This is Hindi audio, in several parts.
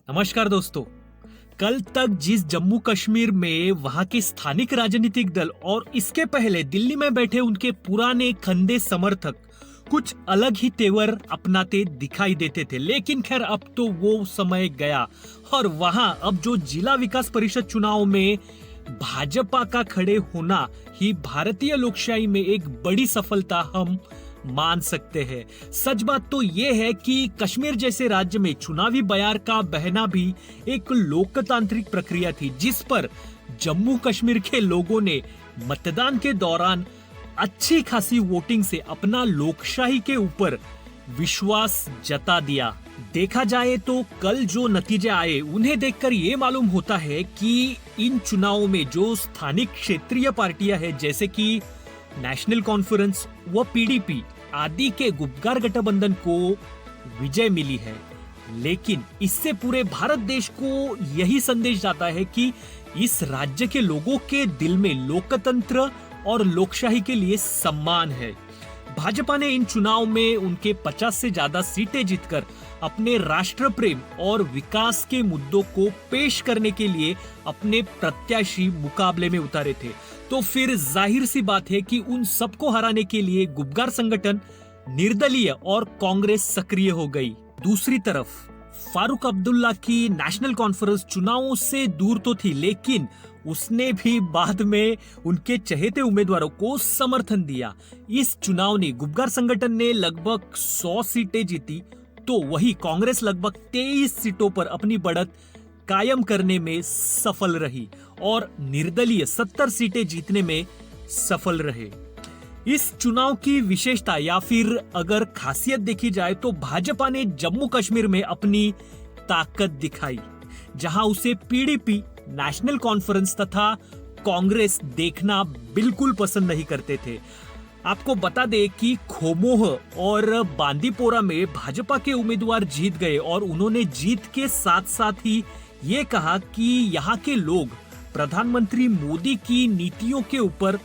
नमस्कार दोस्तों। कल तक जिस जम्मू कश्मीर में वहां के स्थानिक राजनीतिक दल और इसके पहले दिल्ली में बैठे उनके पुराने खंदे समर्थक कुछ अलग ही तेवर अपनाते दिखाई देते थे, लेकिन खैर अब तो वो समय गया और वहां अब जो जिला विकास परिषद चुनाव में भाजपा का खड़े होना ही भारतीय लोकशाही में एक बड़ी सफलता हम मान सकते हैं। सच बात तो यह है कि कश्मीर जैसे राज्य में चुनावी बयार का बहना भी एक लोकतांत्रिक प्रक्रिया थी, जिस पर जम्मू कश्मीर के लोगों ने मतदान के दौरान अच्छी खासी वोटिंग से अपना लोकशाही के ऊपर विश्वास जता दिया। देखा जाए तो कल जो नतीजे आए उन्हें देखकर यह मालूम होता है कि इन चुनावों में जो स्थानिक क्षेत्रीय पार्टियां हैं जैसे कि नेशनल कॉन्फ्रेंस व पीडीपी आदि के गुपकार गठबंधन को विजय मिली है, लेकिन इससे पूरे भारत देश को यही संदेश जाता है कि इस राज्य के लोगों के दिल में लोकतंत्र और लोकशाही के लिए सम्मान है। भाजपा ने इन चुनाव में उनके 50 से ज्यादा सीटें जीतकर अपने राष्ट्र प्रेम और विकास के मुद्दों को पेश करने के लिए अपने प्रत्याशी मुकाबले में उतारे थे। तो फिर जाहिर सी बात है कि उन सबको हराने के लिए गुपकार संगठन निर्दलीय और कांग्रेस सक्रिय हो गई। दूसरी तरफ फारूक अब्दुल्ला की नेशनल कॉन्फ्रेंस चुनावों से दूर तो थी, लेकिन उसने भी बाद में उनके चहेते उम्मीदवारों को समर्थन दिया। इस चुनाव ने गुपकार संगठन ने लगभग 100 सीटें जीती, तो वही कांग्रेस लगभग 23 सीटों पर अपनी बढ़त कायम करने में सफल रही और निर्दलीय 70 सीटें जीतने में सफल रहे। इस चुनाव की विशेषता या फिर अगर खासियत देखी जाए तो भाजपा ने जम्मू कश्मीर में अपनी ताकत दिखाई, जहां उसे पीडीपी, नेशनल कॉन्फ्रेंस तथा कांग्रेस देखना बिल्कुल पसंद नहीं करते थे। आपको बता दें कि खोमोह और बांदीपोरा में भाजपा के उम्मीदवार जीत गए और उन्होंने जीत के साथ साथ ही ये कहा कि यहाँ के लोग प्रधानमंत्री मोदी की नीतियों के ऊपर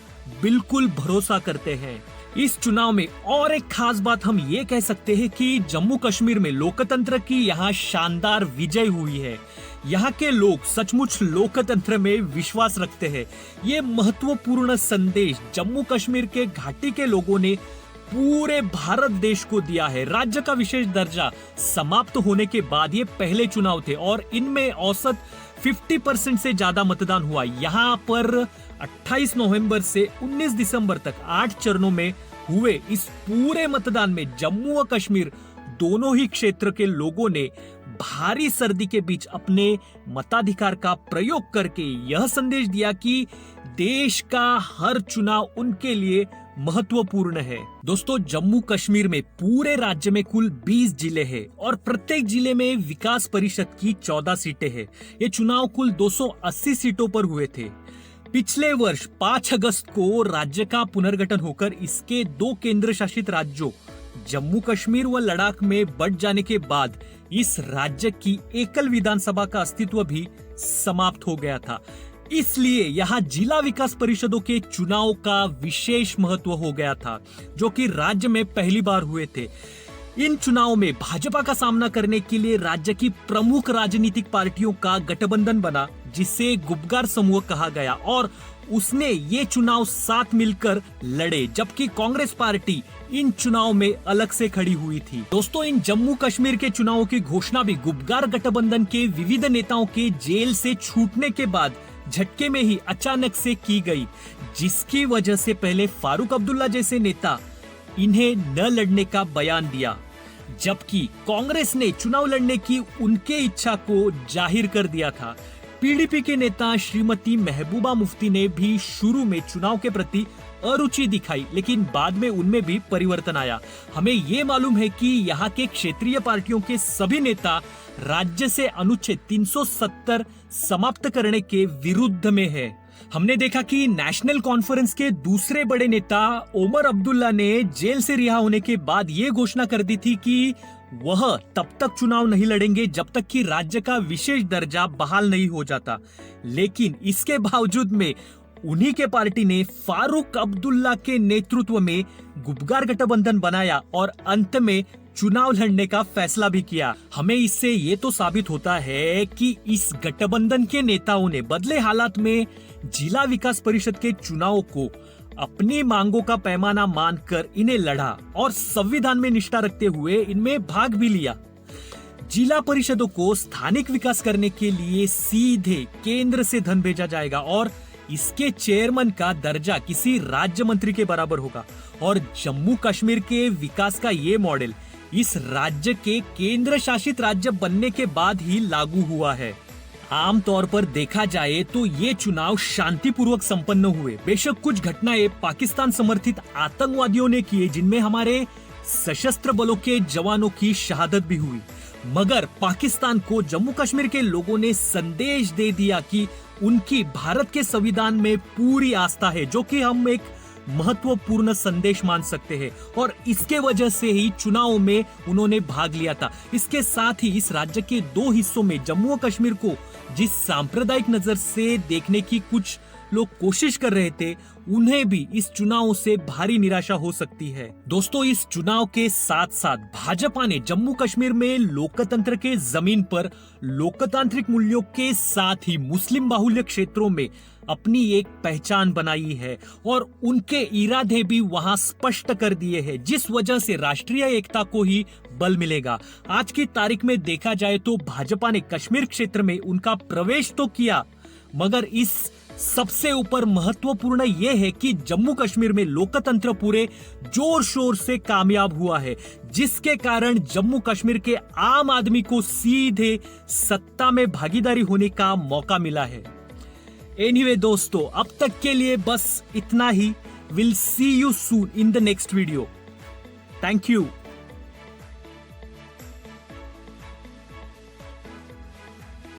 बिल्कुल भरोसा करते हैं। इस चुनाव में और एक खास बात हम ये कह सकते हैं कि जम्मू कश्मीर में लोकतंत्र की यहाँ शानदार विजय हुई है। यहाँ के लोग सचमुच लोकतंत्र में विश्वास रखते हैं। ये महत्वपूर्ण संदेश जम्मू कश्मीर के घाटी के लोगों ने पूरे भारत देश को दिया है। राज्य का विशेष दर्जा समाप्त होने के बाद ये पहले चुनाव थे और इनमें औसत 50% से ज्यादा मतदान हुआ। यहाँ पर 28 नवंबर से 19 दिसंबर तक 8 चरणों में हुए इस पूरे मतदान में जम्मू व कश्मीर दोनों ही क्षेत्र के लोगों ने भारी सर्दी के बीच अपने मताधिकार का प्रयोग करके यह संदेश दिया कि देश का हर चुनाव उनके लिए महत्वपूर्ण है। दोस्तों, जम्मू कश्मीर में पूरे राज्य में कुल 20 जिले हैं और प्रत्येक जिले में विकास परिषद की 14 सीटें हैं। ये चुनाव कुल 280 सीटों पर हुए थे। पिछले वर्ष 5 अगस्त को राज्य का पुनर्गठन होकर इसके 2 केंद्र शासित राज्यों जम्मू कश्मीर व लद्दाख में बंट जाने के बाद इस राज्य की एकल विधानसभा का अस्तित्व भी समाप्त हो गया था। इसलिए यहाँ जिला विकास परिषदों के चुनाव का विशेष महत्व हो गया था, जो कि राज्य में पहली बार हुए थे। इन चुनावों में भाजपा का सामना करने के लिए राज्य की प्रमुख राजनीतिक पार्टियों का गठबंधन बना, जिसे गुपकार समूह कहा गया और उसने ये चुनाव साथ मिलकर लड़े, जबकि कांग्रेस पार्टी इन चुनाव में अलग से खड़ी हुई थी। दोस्तों, इन जम्मू कश्मीर के चुनावों की घोषणा भी गुपकार गठबंधन के विविध नेताओं के जेल से छूटने के बाद झटके में ही अचानक से की गई, जिसकी वजह से पहले फारूक अब्दुल्ला जैसे नेता इन्हें न लड़ने का बयान दिया, जबकि कांग्रेस ने चुनाव लड़ने की उनके इच्छा को जाहिर कर दिया था। पीडीपी के नेता श्रीमती महबूबा मुफ्ती ने भी शुरू में चुनाव के प्रति अरुचि दिखाई, लेकिन बाद में उनमें भी परिवर्तन आया। हमें ये मालूम है कि यहाँ के क्षेत्रीय पार्टियों के सभी नेता राज्य से अनुच्छेद 370 समाप्त करने के विरुद्ध में है। हमने देखा कि नेशनल कॉन्फ्रेंस के दूसरे बड़े नेता ओमर अब्दुल्ला ने जेल से रिहा होने के बाद ये घोषणा कर दी थी कि वह तब तक चुनाव नहीं लड़ेंगे जब तक कि राज्य का विशेष दर्जा बहाल नहीं हो जाता। लेकिन इसके बावजूद में उन्हीं के पार्टी ने फारूक अब्दुल्ला के नेतृत्व में गुपकार गठबंधन बनाया और अंत में चुनाव लड़ने का फैसला भी किया। हमें इससे ये तो साबित होता है कि इस गठबंधन के नेताओं ने बदले हालात में जिला विकास परिषद के चुनाव को अपनी मांगों का पैमाना मानकर इन्हें लड़ा और संविधान में निष्ठा रखते हुए इनमें भाग भी लिया। जिला परिषदों को स्थानिक विकास करने के लिए सीधे केंद्र से धन भेजा जाएगा और इसके चेयरमैन का दर्जा किसी राज्य मंत्री के बराबर होगा। और जम्मू कश्मीर के विकास का ये मॉडल इस राज्य के केंद्र शासित राज्य बनने के बाद ही लागू हुआ है। आमतौर पर देखा जाए तो ये चुनाव शांतिपूर्वक संपन्न हुए। बेशक कुछ घटनाएं पाकिस्तान समर्थित आतंकवादियों ने किए, जिनमें हमारे सशस्त्र बलों के जवानों की शहादत भी हुई, मगर पाकिस्तान को जम्मू कश्मीर के लोगों ने संदेश दे दिया कि उनकी भारत के संविधान में पूरी आस्था है, जो कि हम एक महत्वपूर्ण संदेश मान सकते हैं। और इसके वजह से ही चुनाव में उन्होंने भाग लिया था। इसके साथ ही इस राज्य के दो हिस्सों में जम्मू और कश्मीर को जिस सांप्रदायिक नजर से देखने की कुछ लोग कोशिश कर रहे थे, उन्हें भी इस चुनाव से भारी निराशा हो सकती है। दोस्तों, इस चुनाव के साथ साथ भाजपा ने जम्मू कश्मीर में लोकतंत्र के जमीन पर लोकतांत्रिक मूल्यों के साथ ही मुस्लिम बाहुल्य क्षेत्रों में अपनी एक पहचान बनाई है और उनके इरादे भी वहां स्पष्ट कर दिए हैं, जिस वजह से राष्ट्रीय एकता को ही बल मिलेगा। आज की तारीख में देखा जाए तो भाजपा ने कश्मीर क्षेत्र में उनका प्रवेश तो किया, मगर इस सबसे ऊपर महत्वपूर्ण यह है कि जम्मू कश्मीर में लोकतंत्र पूरे जोर शोर से कामयाब हुआ है, जिसके कारण जम्मू कश्मीर के आम आदमी को सीधे सत्ता में भागीदारी होने का मौका मिला है। एनीवे दोस्तों, अब तक के लिए बस इतना ही। Will see you soon in the next video. Thank you.